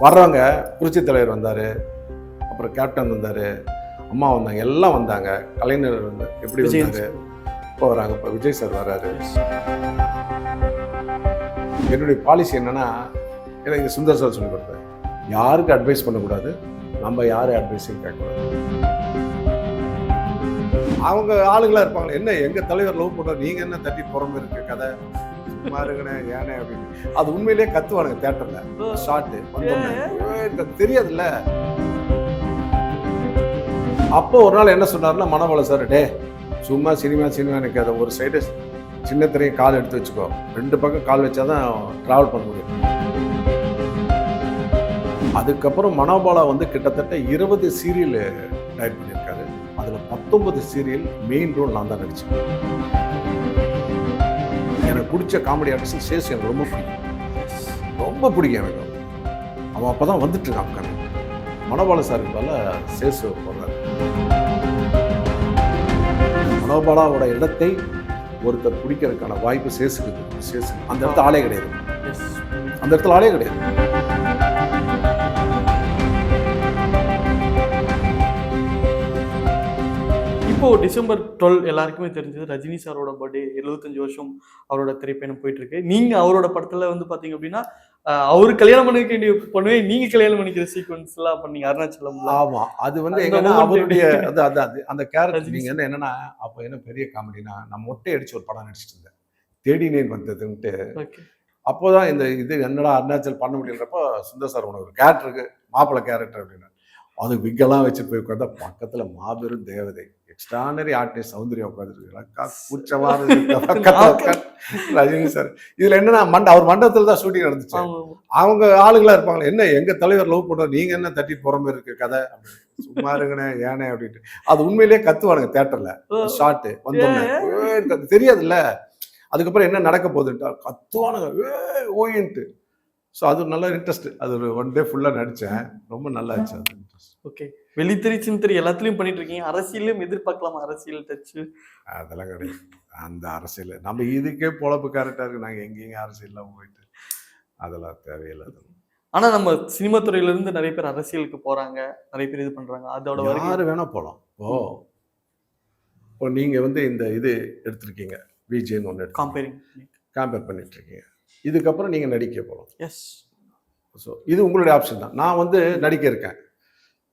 வர்றவங்க புரட்சி தலைவர் வந்தார், அப்புறம் கேப்டன் வந்தார், அம்மா வந்தாங்க, எல்லாம் வந்தாங்க. கலைஞர் வந்து எப்படி வந்தார், இப்போ வராங்க, இப்போ விஜய் சார் வர்றாரு. என்னுடைய பாலிசி என்னன்னா, எனக்கு சுந்தர் சார் சொல்லி கொடுத்தாரு, யாருக்கு அட்வைஸ் பண்ணக்கூடாது, நம்ம யாரும் அட்வைஸையும் கேட்கக்கூடாது. அவங்க ஆளுங்களா இருப்பாங்க, என்ன எங்க தலைவர் லவ் பண்ற, நீங்க என்ன தட்டி புறம்பு இருக்கு கதை, சும்மா இருக்கனே ஏனே அப்படின்னு. அது உண்மையிலேயே கத்துவானுங்க தியேட்டர்ல. ஷார்ட் வந்தோம்னா தெரியாதுல்ல. அப்போ ஒரு நாள் என்ன சொன்னாருன்னா, மனோபாலா சார், டே சும்மா சினிமா எனக்கு அதை ஒரு சைடு சின்ன திரையை கால் எடுத்து வச்சுக்கோ, 2 பக்கம் கால் வச்சாதான் டிராவல் பண்ண முடியும். அதுக்கப்புறம் மனோபாலா வந்து கிட்டத்தட்ட 20 சீரியல் டைரக்ட் பண்ணியிருக்காரு. அதுல 19 சீரியல் மெயின் ரோல் நான் தான் நடிச்சேன். எனக்கு பிடிச்ச காமெடி ஆர்டிஸ்ட் சேசு எனக்கு ரொம்ப பிடிக்கும் எனக்கு. அவன் அப்பதான் வந்துட்டு இருக்கான். மனோபாலா சாருக்கு மேல சேசு போடுறாரு. மனோபாலாவோட இடத்தை ஒருத்தர் பிடிக்கிறதுக்கான வாய்ப்பு சேசுக்கு. அந்த இடத்துல ஆளே கிடையாது. அந்த இடத்துல ஆளே கிடையாது. இப்போ December 12 எல்லாருக்குமே தெரிஞ்சது ரஜினி சாரோட பர்த்டே. 75 வருஷம் அவரோட திரைப்பயணம் போயிட்டு இருக்கு. நீங்க அவரோட படத்துல வந்து பாத்தீங்க அப்படின்னா, அவரு கல்யாணம் பண்ணிக்க வேண்டிய பொண்ணுவே நீங்க கல்யாணம் பண்ணிக்கிற சீக்வன்ஸ் எல்லாம் பண்ணீங்க அருணாச்சலம். ஆமா, அது வந்து எங்கன்னா அவருடைய அந்த கேரக்டர். நீங்க என்னன்னா, அப்ப என்ன பெரிய காமெடினா, நான் மொட்டை அடிச்சு ஒரு படம் நடிச்சிட்டு இருந்தேன், தேடினேன் வந்ததுன்ட்டு. அப்போதான் இந்த இது என்னடா அருணாச்சல் பண்ண முடியலப்போ, சுந்தர் சார் உனக்கு ஒரு கேரக்டர் இருக்கு, மாப்பிள்ளை கேரக்டர் அப்படின்னு. அது விக்கெல்லாம் வச்சு போய் உட்காந்தா பக்கத்துல மாபெரும் தேவதை, எக்ஸ்ட்ரானரி ஆர்டிஸ்ட் சௌந்தர்யா உட்காந்துருக்கு. ரஜினி சார் இதுல என்னன்னா, அவர் மண்டபத்துல தான் ஷூட்டிங் நடந்துச்சு. அவங்க ஆளுங்களா இருப்பாங்க, என்ன எங்க தலைவர் லவ் பண்ற, நீங்க என்ன தட்டி புறம்பு இருக்கு கதை, சும்மா இருக்கனே ஏனே அப்படின்ட்டு. அது உண்மையிலேயே கத்துவானுங்க தியேட்டர்ல. ஷார்ட் வந்தோம்னா தெரியாதுல்ல. அதுக்கப்புறம் என்ன நடக்க போகுதுன்ட்டா கத்துவானுங்க ஓயின்ட்டு. ஸோ அது நல்ல இன்ட்ரெஸ்ட். அது ஒரு 1 டே ஃபுல்லாக நடித்தேன். ரொம்ப நல்லா இருந்துச்சு அது இன்ட்ரெஸ்ட். ஓகே, வெளித்திரி சின்திரி எல்லாத்துலேயும் பண்ணிட்டு இருக்கீங்க. அரசியலும் எதிர்பார்க்கலாமா? அரசியல் டச்சு அதெல்லாம் கிடையாது. அந்த அரசியல் நம்ம இதுக்கே பொழப்பு கரெக்டாக இருக்கு. நாங்கள் எங்கேயும் அரசியல்லாம் போயிட்டு அதெல்லாம் தேவையில்லை. ஆனா நம்ம சினிமா துறையில இருந்து நிறைய பேர் அரசியலுக்கு போறாங்க, நிறைய பேர் இது பண்றாங்க. அதோட யாரு வேணா போகலாம். இப்போ நீங்க வந்து இந்த இது எடுத்திருக்கீங்க, விஜய்னு ஒன்று கம்பேர் பண்ணிட்டு இருக்கீங்க. இதுக்கப்புறம் நீங்கள் நடிக்க போகலாம். எஸ். ஸோ இது உங்களுடைய ஆப்ஷன் தான். நான் வந்து நடிக்க இருக்கேன்,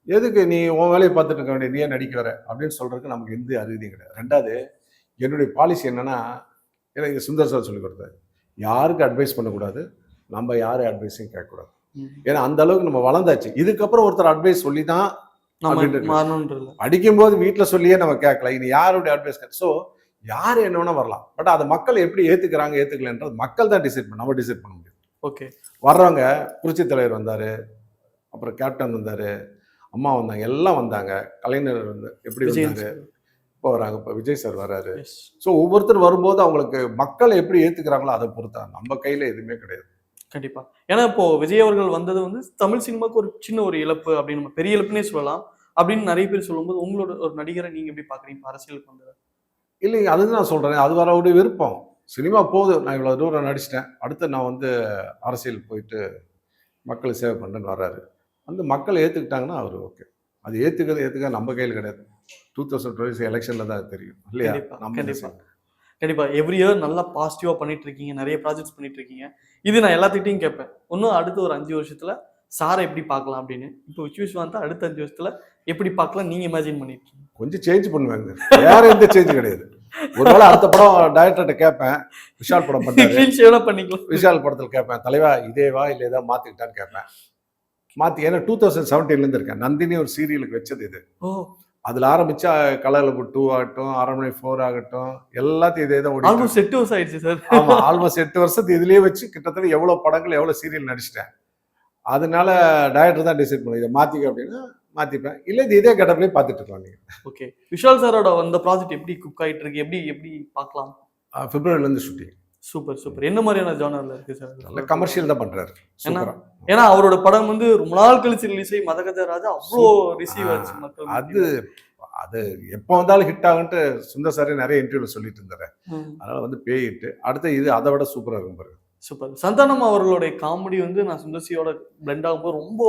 எதுக்கு நீ உன் வேலையை பார்த்துட்டு இருக்க வேண்டிய, நீ ஏன் நடிக்க வர அப்படின்னு சொல்றதுக்கு நமக்கு எந்த அருகதையும் கிடையாது. 2வது, என்னுடைய பாலிசி என்னன்னா, எனக்கு சுந்தர் சார் சொல்லி கொடுத்தாரு, யாருக்கு அட்வைஸ் பண்ணக்கூடாது, நம்ம யாரும் அட்வைஸையும் கேட்கக்கூடாது. ஏன்னா அந்த அளவுக்கு நம்ம வளர்ந்தாச்சு. இதுக்கப்புறம் ஒருத்தர் அட்வைஸ் சொல்லி தான் அடிக்கும்போது வீட்டில் சொல்லியே நம்ம கேட்கல. இது யாருடைய அட்வைஸ்? ஸோ யார் என்ன வேணா வரலாம், பட் அதை மக்கள் எப்படி ஏத்துக்கிறாங்க ஏத்துக்கலன்றது மக்கள் தான் டிசைட் பண்ண, நம்ம டிசைட் பண்ண முடியும். ஓகே. வர்றவங்க புரட்சி தலைவர் வந்தாரு, அப்புறம் கேப்டன் வந்தாரு, அம்மா வந்தாங்க, எல்லாம் வந்தாங்க. கலைஞர் வந்து எப்படி வந்தாரு, இப்போ வராங்க, இப்போ விஜய் சார் வர்றாரு. ஸோ ஒவ்வொருத்தர் வரும்போது அவங்களுக்கு மக்கள் எப்படி ஏத்துக்கிறாங்களோ அதை பொறுத்தா, நம்ம கையில எதுவுமே கிடையாது. கண்டிப்பா. ஏன்னா இப்போ விஜய் அவர்கள் வந்தது வந்து தமிழ் சினிமாவுக்கு ஒரு சின்ன ஒரு இழப்பு அப்படின்னு, நம்ம பெரிய இழப்புனே சொல்லலாம் அப்படின்னு நிறைய பேர் சொல்லும்போது, உங்களோட ஒரு நடிகரை நீங்க எப்படி பாக்குறீங்க அரசியலுக்கு வந்தது? இல்லைங்க, அதுதான் நான் சொல்கிறேன். அது அவருடைய விருப்பம். சினிமா போதும், நான் இவ்வளோ தூரம் நடிச்சிட்டேன், அடுத்து நான் வந்து அரசியல் போயிட்டு மக்களை சேவை பண்ணுறேன்னு வர்றாரு. அந்த மக்கள் ஏற்றுக்கிட்டாங்கன்னா அவர் ஓகே. அது ஏற்றுக்க நம்ம கையில் கிடையாது. 2026 எலெக்ஷனில் தான் தெரியும் இல்லையா? கண்டிப்பாக எவ்ரி இயர் நல்லா பாசிட்டிவாக பண்ணிட்டு இருக்கீங்க, நிறைய ப்ராஜெக்ட்ஸ் பண்ணிட்டு இருக்கீங்க. இது நான் எல்லாத்துக்கிட்டையும் கேட்பேன், இன்னும் அடுத்த ஒரு 5 வருஷத்தில் சாரை எப்படி பார்க்கலாம் அப்படின்னு. இப்போ விஸ்வாசம் அடுத்த 5 வருஷத்துல எப்படி பார்க்கலாம் நீங்க இமேஜின் பண்ணிருக்கீங்க? கொஞ்சம் சேஞ்ச் பண்ணுவாங்க, வேற எந்த சேஞ்ச் கிடையாது. ஒருவேளை அடுத்த படம் டைரக்டர்கிட்ட கேட்பேன், விஷால் படம் பண்ணிக்கலாம், விஷால் படத்தில் கேட்பேன், தலைவா இதேவா இல்லை ஏதாவது மாத்திக்கிட்டான்னு கேட்பேன். மாத்தி, ஏன்னா 2017 இருக்கேன். நந்தினி ஒரு சீரியலுக்கு வச்சது இது. அதுல ஆரம்பிச்சா கலர்ல 2 ஆகட்டும், அரண்மனை 4 ஆகட்டும், எல்லாத்தையும் இதே தான் ஓடி. ஆல்மோஸ்ட் 8 வருஷம் ஆயிடுச்சு சார். ஆமா, ஆல்மோஸ்ட் 8 வருஷத்துக்கு இதுலயே வச்சு கிட்டத்தட்ட எவ்வளவு படங்கள் எவ்வளவு சீரியல் நடிச்சிட்டேன். அதனால டைரக்டர் தான் டிசைட் பண்ணும், இதை மாத்திக்க அப்படின்னா மாத்திப்பேன், இல்ல இது இதே கட்டப்லயே பார்த்துட்டு இருக்கலாம் நீங்க. ஓகே. விஷால் சாரோட அந்த ப்ராஜெக்ட் எப்படி குக் ஆயிட்டு இருக்கு, எப்படி பார்க்கலாம்? பிப்ரவரில இருந்து ஷூட்டிங். சூப்பர். என்ன மாதிரியான ஜானர்ல இருக்கு சார்? நல்ல கமர்ஷியல் தான் பண்றாரு. ஏன்னா அவரோட படம் வந்து ரொம்ப நாள் கழிச்சு ரிலீஸ் ஆகி மதகஜராஜா அவ்வளோ ரிசீவ் ஆச்சு மக்கள். அது எப்போ வந்தாலும் ஹிட் ஆகுன்ட்டு சுந்தர் சாரே நிறைய இன்டர்வியூல சொல்லிட்டு இருந்தாரு. அதனால வந்து பேயிட்டு அடுத்த இது அதை விட சூப்பரா இருக்கும் பாருங்க. சூப்பர். சந்தானம் அவர்களுடைய காமெடி வந்து நான் சுந்தர்சியோட பிளெண்ட் ஆகும்போது ரொம்ப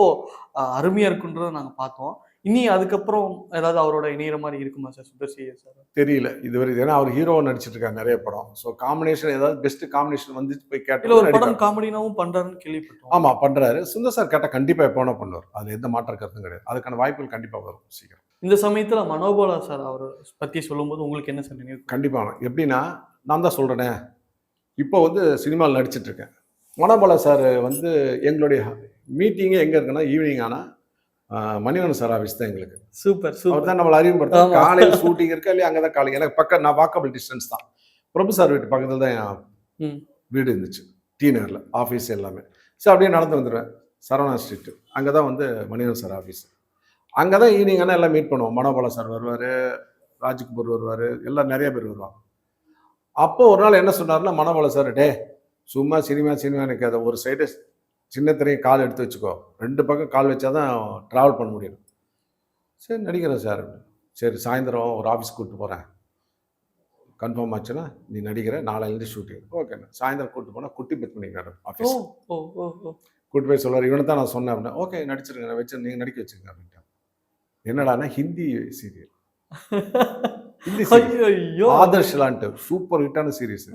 அருமையா இருக்குன்றத நாங்க பார்த்தோம். இனி அதுக்கப்புறம் ஏதாவது அவரோட இணையிற மாரி இருக்குமா சார் சுந்தர்சி சார்? தெரியல இதுவரை. ஏன்னா அவர் ஹீரோவா நடிச்சிட்டு இருக்காரு நிறைய படம். ஸோ காம்பினேஷன் ஏதாவது பெஸ்ட் காம்பினேஷன் வந்து போய் இல்ல கேட்டா ஒரு படம் நடிப்பார். காமெடினாவும் பண்றாருன்னு கேள்விப்பட்டோம். ஆமா பண்றாரு. சுந்தர் சார் கேட்டா கண்டிப்பா எப்போ வேணா பண்ணுவார். அதுல எந்த மாற்று கருத்தும் கிடையாது. அதுக்கான வாய்ப்புகள் கண்டிப்பா வரும் சீக்கிரம். இந்த சமயத்துல மனோபாலா சார் அவர பத்தி சொல்லும்போது உங்களுக்கு என்ன சார் நினைவு? கண்டிப்பா. எப்படின்னா நான் தான் சொல்றேனே, இப்போ வந்து சினிமாவில் நடிச்சிட்டு இருக்கேன். மனோபாலா சார் வந்து எங்களுடைய மீட்டிங்கே எங்க இருக்குன்னா ஈவினிங் ஆனா மணிவண்ணன் சார் ஆஃபீஸ் தான் எங்களுக்கு. சூப்பர், அவர் சூப்பர். தான் நம்மள அறிமுகப்படுத்த ஆமா. காலையில ஷூட்டிங் இருக்கா இல்லையா அங்கே தான் காலையில் எனக்கு பக்கம் நான் வாக்கபிள் டிஸ்டன்ஸ் தான். பிரபு சார் வீட்டு பக்கத்தில் தான் என் ம். வீடு இருந்துச்சு டி நகரில் ஆஃபீஸ் எல்லாமே. ஸோ அப்படியே நடந்து வந்துடுவேன் சரவணா ஸ்ட்ரீட்டு. அங்கே தான் வந்து மணிவன் சார் ஆஃபீஸ். அங்கே தான் ஈவினிங் ஆனால் எல்லாம் மீட் பண்ணுவோம். மனோபாலா சார் வருவார், ராஜ்குமார் வருவார், எல்லாம் நிறைய பேர் வருவாங்க. அப்போ ஒரு நாள் என்ன சொன்னார்னா மனோபாலா சார், டே சும்மா சினிமா நிற்காத, ஒரு சைடு சின்ன திரையும் கால் எடுத்து வச்சுக்கோ, 2 பக்கம் கால் வச்சா தான் ட்ராவல் பண்ண முடியும். சரி நடிக்கிறேன் சார். சரி சாயந்தரம் ஒரு ஆஃபீஸ் கூப்பிட்டு போகிறேன், கன்ஃபார்ம் ஆச்சுன்னா நீ நடிக்கிற, நாளையிலேருந்து ஷூட்டிங். ஓகேண்ணா. சாயந்தரம் கூப்பிட்டு போனால் குட்டி பத்மினி மேடம் ஓ ஆஃபீஸ். ஓ ஓ ஓ. கூப்பிட்டு போய் சொல்லுவார், இவனை தான் நான் சொன்னேன் அப்படின்னா. ஓகே நடிச்சிருங்க, வச்சு நீங்கள் நடிக்க வச்சுருங்க அப்படின்ட்டான். என்னடானா ஹிந்தி சீரியல். ஹிந்தி சீரியல் ஐயோ. ஆதர்ஷ்லான்ட்டு சூப்பர் ஹிட்டான சீரீஸ்.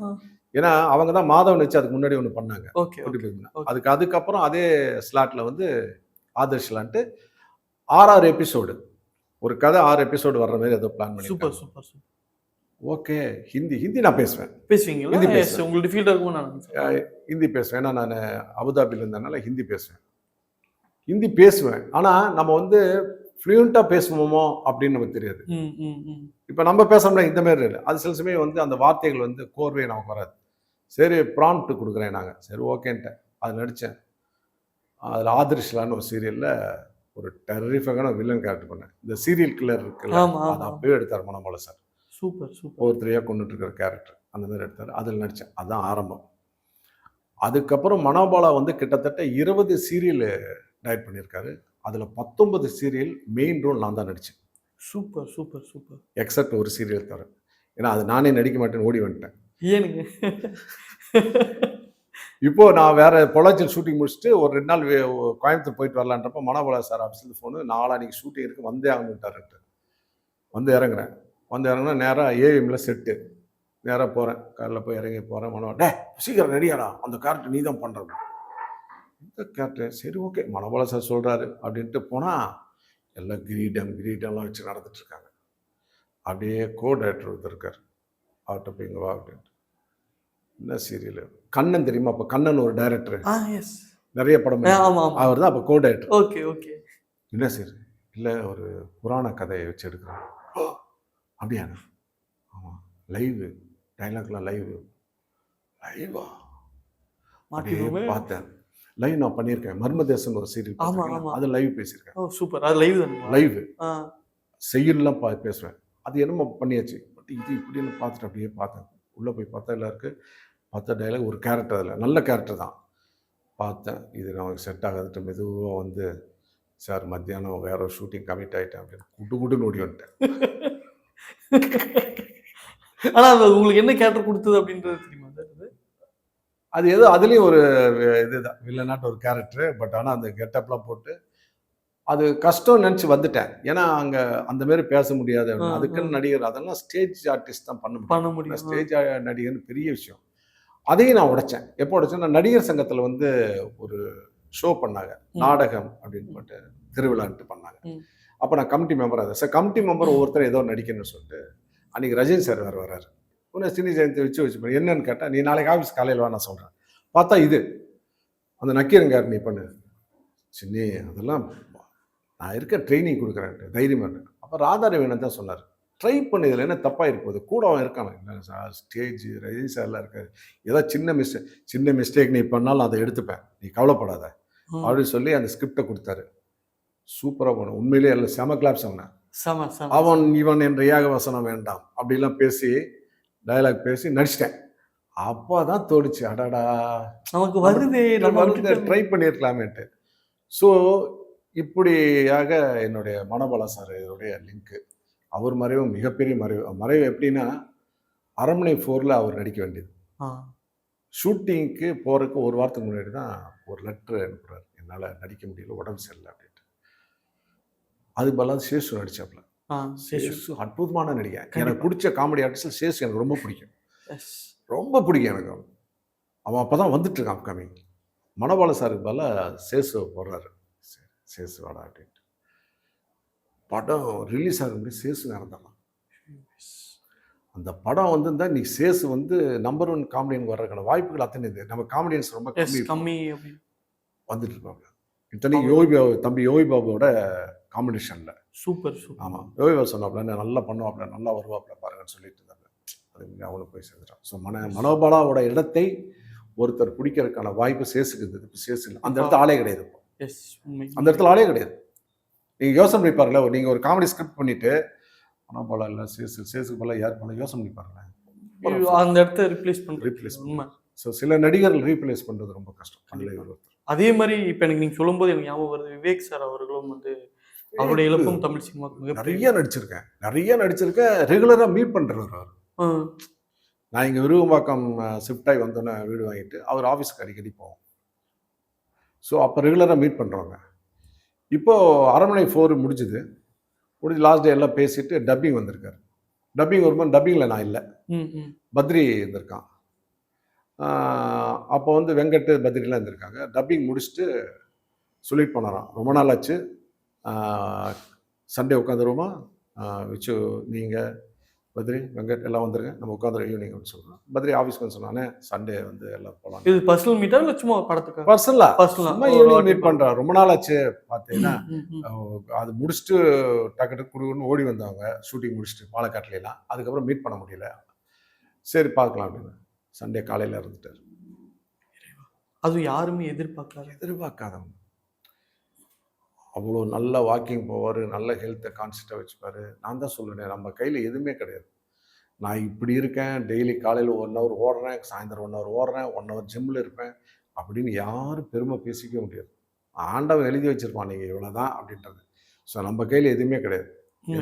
ஏன்னா அவங்க தான் மாதவன் வச்சு அதுக்கு முன்னாடி ஒன்று பண்ணாங்க. ஓகே. குட்டி பத்மினி. அதுக்கப்புறம் அதே ஸ்லாட்ல வந்து ஆதர்ஷ்லான்ட்டு 6 எபிசோடு, ஒரு கதை 6 எபிசோடு வர்ற மாதிரி ஏதோ பிளான் பண்ணி. Super, super, super. Okay. Hindi நான் பேசுவேன். பேசுவீங்களா? ஹிந்தி எஸ் பேசுவேன். உங்களுக்கு ஃபீல்ட் இருக்கும்னு நான் நினைச்சேன். ஹிந்தி பேசுவேன். ஏன்னா நான் அபுதாபியில் இருந்தனால ஹிந்தி பேசுவேன். ஹிந்தி பேசுவேன். ஆனால் நம்ம வந்து ஃப்ளூயண்ட்டாக பேசுவோமோ அப்படின்னு நமக்கு தெரியாது. ம் ம் ம். இப்போ நம்ம பேசணும்னா இந்த மாதிரி இல்லை. அது சில சமயம் வந்து அந்த வார்த்தைகள் வந்து கோர்வை நமக்கு வராது. சரி ப்ராம்ப்ட் கொடுக்குறேன் நாங்கள். சரி ஓகேன்ட்டேன். அது நடித்தேன். அதில் ஆதர்ஷ்லான்னு ஒரு சீரியலில் ஒரு டெர்ரிஃபிக்கான வில்லன் கேரக்டர் பண்ணேன். இந்த சீரியல் கில்லர் இருக்குல்ல, ஆமா, அதை ஆமா. அப்பவே எடுத்தார் மனோபாலா சார். Super, super. ஒருத்தரையாக கொண்டுட்டு இருக்கிற கேரக்டர் அந்த மாதிரி எடுத்தார். அதில் நடித்தேன். அதுதான் ஆரம்பம். அதுக்கப்புறம் மனோபாலா வந்து கிட்டத்தட்ட 20 சீரியல் டைரக்ட் பண்ணியிருக்காரு. அதில் 19 சீரியல் மெயின் ரோல் நான் தான் நடித்தேன். Super, super, super. எக்ஸப்ட் ஒரு சீரியல் தவிர. ஏன்னா அது நானே நடிக்க மாட்டேன்னு ஓடி வந்துட்டேன். ஏனுங்க? இப்போ நான் வேற பொள்ளாச்சியில் ஷூட்டிங் முடிச்சுட்டு ஒரு 2 நாள் கோயம்புத்தூர் போயிட்டு வரலான்றப்ப மனோபாலா சார் ஆஃபீஸில் ஃபோனு, நாளான்னைக்கு ஷூட்டிங் இருக்கு வந்தே ஆகணுட்டாருன்ட்டு. வந்து இறங்குறேன். வந்து இறங்குனா நேராக ஏவிஎம்ல செட்டு. நேராக போகிறேன். காலைல போய் இறங்கி போகிறேன். டே சீக்கிரம் ரெடியாடா, அந்த கேரக்டர் நீ தான் பண்ணுறது. இந்த கேரக்டர் சரி ஓகே மனோபாலா சார் சொல்கிறாரு அப்படின்ட்டு போனால் எல்லாம் கிரீடம்லாம் வச்சு நடந்துட்டு இருக்காங்க. அப்படியே கோ டைரக்டர் ஒருத்தர் இருக்கார். அவர்கிட்ட போய் இங்கே வா அப்படின்ட்டு. என்ன சீரியல் கண்ணன் தெரியுமா? அப்போ கண்ணன் ஒரு டைரக்டர், எஸ். நிறைய படம் ஆமா, ஆமா. அவர் தான் அப்போ கோ டைரக்டர். Okay, okay. என்ன சரி இல்லை ஒரு புராண கதையை வச்சு எடுக்கிறோம். அப்படியா? ஆமாம். லைவ் டைலாக்லாம் லைவா அப்படியே பார்த்தேன். லைவ் நான் பண்ணியிருக்கேன். மர்மதேசன் ஒரு சீரியல். ஆமா, ஆமா. அது லைவ் பேசியிருக்கேன். ஓ சூப்பர். அது லைவ் தானே? லைவ் ஆ. செய்யுள்லாம் பேசுவேன். அது என்னமோ பண்ணியாச்சு. பட் இது இப்படின்னு பார்த்துட்டு அப்படியே பார்த்தேன். உள்ளே போய் பார்த்தா எல்லாருக்கு 10 டைலாக் ஒரு கேரக்டர். அதில் நல்ல கேரக்டர் தான். பார்த்தேன் இது நமக்கு செட் ஆகாதுட்டு மெதுவாக வந்து சார் மத்தியானம் வேற ஒரு ஷூட்டிங் கமிட் ஆகிட்டேன் அப்படின்னு குடுன்னு ஓடி வந்துட்டேன். ஆனா அது உங்களுக்கு என்ன கேரக்டர் கொடுத்தது அப்படின்றது தெரியுமா சார்? அது ஏதோ அதுலேயும் ஒரு இதுதான் வில்லனாட்ட ஒரு கேரக்டர். பட் ஆனால் அந்த கெட்டப்லாம் போட்டு அது கஷ்டம் நினச்சி வந்துட்டேன். ஏன்னா அங்கே அந்த மாதிரி பேச முடியாது. அதுக்குன்னு நடிகர் அதெல்லாம் ஸ்டேஜ் ஆர்டிஸ்ட் தான் பண்ண முடியும். ஸ்டேஜ் நடிகர்னு பெரிய விஷயம். அதையும் நான் உடைச்சேன். எப்போ உடைச்சேன்? நான் நடிகர் சங்கத்தில் வந்து ஒரு ஷோ பண்ணாங்க, நாடகம் அப்படின்னு போட்டு திருவிழான்ட்டு பண்ணாங்க. அப்போ நான் கமிட்டி மெம்பராக இருந்தேன். சார் கமிட்டி மெம்பர் ஒவ்வொருத்தரும் ஏதோ நடிக்கணும்னு சொல்லிட்டு அன்றைக்கி ரஜினி சார் வேறு வர்றாரு. உன்னை சினி ஜெயந்தி வச்சு என்னன்னு கேட்டால், நீ நாளைக்கு ஆஃபீஸ் காலையில் வா நான் சொல்கிறேன். பார்த்தா இது அந்த நக்கீரங்கார் நீ பண்ணு சின்னி, அதெல்லாம் நான் இருக்க ட்ரைனிங் கொடுக்குறேன்ட்டு தைரியமாக. அப்போ ராதாரவியன் தான் சொன்னார், ட்ரை பண்ணு, இதில் என்ன தப்பாக இருப்போது, கூட அவன் இருக்கான. இல்லை சார் ஸ்டேஜ் ரஜினி சார்லாம் இருக்காரு, ஏதாவது சின்ன மிஸ்டேக் நீ பண்ணாலும் அதை எடுத்துப்பேன், நீ கவலைப்படாத அப்படின்னு சொல்லி அந்த ஸ்கிரிப்டை கொடுத்தாரு. சூப்பராக போனோம். உண்மையிலேயே எல்லாம் செம கிளாப்ஸ். அவன் இவன் என்ற ஏகவசனம் வேண்டாம் அப்படிலாம் பேசி டயலாக் பேசி நடிச்சிட்டேன். அப்போ தான் தோணுச்சு, அடாடா நமக்கு வருது, நம்ம ட்ரை பண்ணியிருக்கலாமேட்டு. ஸோ இப்படியாக என்னுடைய மனோபாலா சார் இதோடைய லிங்க்கு. அவர் மறைவு மிகப்பெரிய மறைவு எப்படின்னா, அரண்மனை 4ல் அவர் நடிக்க வேண்டியது. ஷூட்டிங்க்கு போகிறதுக்கு ஒரு வாரத்துக்கு முன்னாடி தான் ஒரு லெட்ரு அனுப்புகிறார், என்னால் நடிக்க முடியல, உடம்பு சரியில்லை அப்படின்ட்டு. அது பதிலாக சேஷு நடிச்சாப்புல. சேஷு. சேஷு அற்புதமான நடிகை. எனக்கு கண்டிப்பா. பிடிச்ச காமெடி ஆர்டிஸ்ட் சேஷு எனக்கு ரொம்ப பிடிக்கும். எஸ். ரொம்ப பிடிக்கும் எனக்கு. அவன் அப்போ தான் வந்துட்டு இருக்கான் அப்கமிங். மனோபால சாருக்கு பதிலாக சேஷு போடுறாரு. சேஷு வாடா அப்படின்ட்டு. படம் ரிலீஸ் ஆக முடியும் சேஷு இறந்துடலாம். அந்த படம் வந்திருந்தா இன்னைக்கு சேஷு வந்து நம்பர் 1 காமெடியன் வர்றதுக்கான வாய்ப்புகள் அத்தனை இது. நம்ம காமெடியன்ஸ் ரொம்ப எஸ், கம்மி கம்மி அப்படின்னு. வந்துட்டு இருப்பாங்க. இத்தனைக்கு யோகி பாபு, தம்பி யோகி பாபுவோட காம்படிஷனில். Super super. ஆமாம், யோகி பாபு சொன்னாப்புல நல்லா பண்ணுவாப்புல, நல்லா வருவாப்புல பாருங்கன்னு சொல்லிட்டு இருந்தாங்க. அது அவனுக்கு போய் சேர்ந்துட்டான். ஸோ மனோபாலாவோட இடத்தை ஒருத்தர் பிடிக்கிறதுக்கான வாய்ப்பு சேஷுக்கு இருந்தது. இப்போ சேஷு இல்லை, அந்த இடத்துல ஆளே கிடையாது. இப்போ எஸ், உண்மை. அந்த இடத்துல ஆளே கிடையாது. நீங்கள் யோசனை பண்ணி பாருங்களேன், நீங்கள் ஒரு காமெடி ஸ்கிரிப்ட் பண்ணிட்டு மனோபாலா இல்லை சேஷுக்கு பதிலாக யார் பண்ண யோசனை பண்ணி பாருங்களேன். அந்த இடத்த ரிப்ளேஸ் ரீப்ளேஸ் உண்மை. ஸோ சில நடிகர்கள் ரீப்ளேஸ் பண்ணுறது ரொம்ப கஷ்டம். அதில் இவர் ஒருத்தர். அதே மாதிரி இப்போ எனக்கு நீங்கள் சொல்லும்போது எனக்கு ஞாபகம் வருது, விவேக் சார் அவர்களும் வந்து அவருடைய இழப்பும் தமிழ் சினிமாவுக்கு நிறைய நடிச்சிருக்கேன். ரெகுலராக மீட் பண்ணுறவர் அவர். நான் இங்கே விருகம்பாக்கம் ஷிஃப்ட் ஆகி வந்தோன்னே வீடு வாங்கிட்டு அவர் ஆஃபீஸ்க்கு அடிக்கடி போவோம். ஸோ அப்போ ரெகுலராக மீட் பண்ணுறவங்க. இப்போது அரண்மனை 4 முடிஞ்சு லாஸ்ட் டே எல்லாம் பேசிட்டு டப்பிங் வந்திருக்காரு. டப்பிங் வரும்போது டப்பிங்கில் நான் இல்லை, பத்ரி இருந்திருக்கான். அப்போ வந்து வெங்கட் பத்ரிலாம் இருந்திருக்காங்க. டப்பிங் முடிச்சுட்டு சொல்லிட்டு போனாராம், ரொம்ப நாள் ஆச்சு, சண்டே உட்காந்துருவோமா, விச்சு நீங்கள் பத்ரி வெங்கட் எல்லாம் வந்துருங்க, நம்ம உட்காந்துரு ஈவினிங் அப்படின்னு சொல்கிறோம். பத்ரி ஆஃபீஸ்க்கு வந்து சொன்னானே சண்டே வந்து எல்லாம் போகலாம். இது பர்சனல் மீட்டா இல்லை சும்மா படத்துக்கு? பர்சனலாக ஈவினிங் மீட் பண்ணுறேன். ரொம்ப நாள் ஆச்சு பார்த்தீங்கன்னா, அது முடிச்சுட்டு டக்கு குடுன்னு ஓடி வந்தவங்க ஷூட்டிங் முடிச்சுட்டு பாலக்காட்டிலாம். அதுக்கப்புறம் மீட் பண்ண முடியல. சரி பார்க்கலாம் அப்படின்னு சண்டே காலையில் இருந்துட்டார். அது யாருமே எதிர்பார்க்காதவங்க. அவ்வளோ நல்ல வாக்கிங் போவார், நல்ல ஹெல்த்தை கான்சியஸாக வச்சுப்பார். நான் தான் சொல்லுவேன், நம்ம கையில் எதுவுமே கிடையாது. நான் இப்படி இருக்கேன், டெய்லி காலையில் 1 ஹவர் ஓடுறேன், சாயந்தரம் 1 ஹவர் ஓடுறேன், 1 ஹவர் ஜிம்மில் இருப்பேன் அப்படின்னு யாரும் பெருமை பேசிக்க முடியாது. ஆண்டவன் எழுதி வச்சிருப்பான் நீங்கள் இவ்வளோ தான் அப்படின்றது. ஸோ நம்ம கையில் எதுவுமே கிடையாது,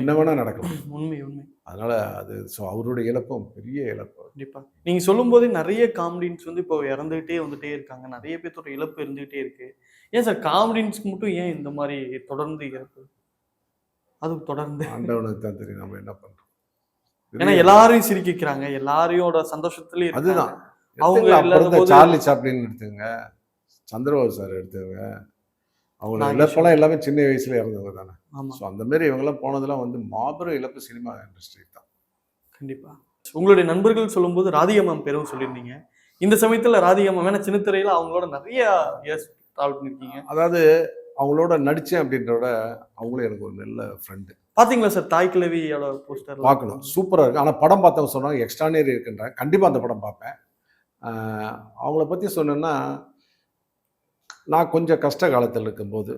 என்ன வேணால் நடக்கலாம். உண்மை. அதனால் அது ஸோ அவருடைய இழப்பும் பெரிய இழப்பு. கண்டிப்பாக நீங்கள் சொல்லும்போதே நிறைய காமெடியன்ஸ் வந்து இப்போ வந்துட்டே இருக்காங்க. நிறைய பேர்த்தோட இழப்பு இருந்துகிட்டே இருக்கு. ஏன் சார் காமெடியன்ஸ்க்கு மட்டும் ஏன் இந்த மாதிரி தொடர்ந்து இறப்பு? அது தொடர்ந்து ஆண்டவனுக்கு தான் தெரியும் நம்ம என்ன பண்றோம். ஏன்னா எல்லாரையும் சிரிக்க வைக்கிறாங்க, எல்லாரையோட சந்தோஷத்துலயும் அதுதான். அவங்க சார்லி சாப்ளின் எடுத்துங்க, சந்திரபாபு சார் எடுத்துங்க, அவங்க இழப்பெல்லாம் எல்லாமே சின்ன வயசுல இறந்தவங்க தானே. ஸோ அந்த மாதிரி இவங்கெல்லாம் போனதெல்லாம் வந்து மாபெரும் இழப்பு சினிமா இண்டஸ்ட்ரி தான். கண்டிப்பா. உங்களுடைய நண்பர்கள் சொல்லும்போது ராதிகா மேம் பேரும் சொல்லியிருந்தீங்க. இந்த சமயத்துல ராதிகா மேம் ஏன்னா சின்ன திரையில அவங்களோட நிறைய இயர்ஸ் ட்ராவல் பண்ணிருக்கீங்க. அதாவது அவங்களோட நடிச்சேன் அப்படின்றத அவங்களும் எனக்கு ஒரு நல்ல ஃப்ரெண்டு. பாத்தீங்களா சார் தாய் கிழவியோட போஸ்டர்? பார்க்கணும், சூப்பராக இருக்கு. ஆனால் படம் பார்த்தவங்க சொன்னாங்க எக்ஸ்ட்ரானரி இருக்குன்றேன். கண்டிப்பாக அந்த படம் பார்ப்பேன். அவங்கள பற்றி சொன்னேன்னா, நான் கொஞ்சம் கஷ்ட காலத்தில் இருக்கும்போது,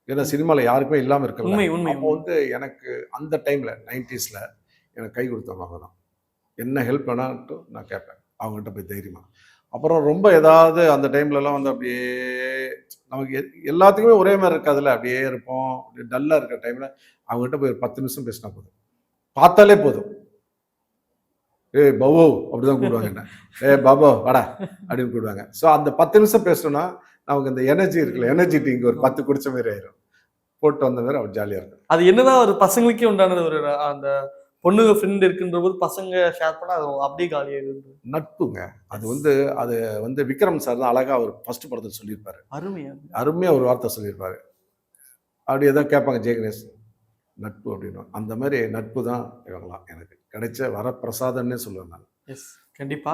ஏன்னா சினிமாவில் யாருக்குமே இல்லாமல் இருக்கல. அப்போ வந்து எனக்கு அந்த டைமில் 90s எனக்கு கை கொடுத்தவங்க தான். என்ன ஹெல்ப் வேணான்ட்டு நான் கேட்பேன் அவங்ககிட்ட போய் தைரியமாக. அப்புறம் ரொம்ப ஏதாவது அந்த டைம்லலாம் வந்து அப்படியே நமக்கு எல்லாத்துக்குமே ஒரே மாதிரி இருக்காதுல்ல, அப்படியே இருப்போம். அப்படியே டல்லாக இருக்கிற டைமில் அவங்ககிட்ட போய் ஒரு 10 நிமிஷம் பேசினா போதும், பார்த்தாலே போதும். ஏய் பவோ அப்படிதான் கூப்பிடுவாங்க என்ன, பாபோ வாடா அப்படின்னு கூப்பிடுவாங்க. ஸோ அந்த 10 நிமிஷம் பேசணும்னா நமக்கு அந்த எனர்ஜி இருக்குல்ல, எனர்ஜி டீங்க ஒரு 10 குடிச்ச மாதிரி ஆயிரும், போட்டு வந்த மாதிரி அவர் ஜாலியாக இருக்கும். அது என்னதான் ஒரு பசங்களுக்கே உண்டானது, ஒரு அந்த பொண்ணுங்க ஃப்ரெண்ட் இருக்குன்ற போது பசங்க ஷேர் பண்ணா அது அப்படியே காலியாயிருக்கு. நட்புங்க. அது வந்து விக்ரம் சார் தான் அழகா அவர் ஃபர்ஸ்ட் படத்தில் சொல்லியிருப்பாரு. அருமையா ஒரு வார்த்தை சொல்லியிருப்பாரு. அப்படி ஏதோ கேட்பாங்க ஜெயகணேஷ், நட்பு அப்படின்னு. அந்த மாதிரி நட்பு தான் இவங்களாம் எனக்கு கிடைச்ச வரப்பிரசாதம்னே சொல்லுவேன் நான். எஸ், கண்டிப்பா.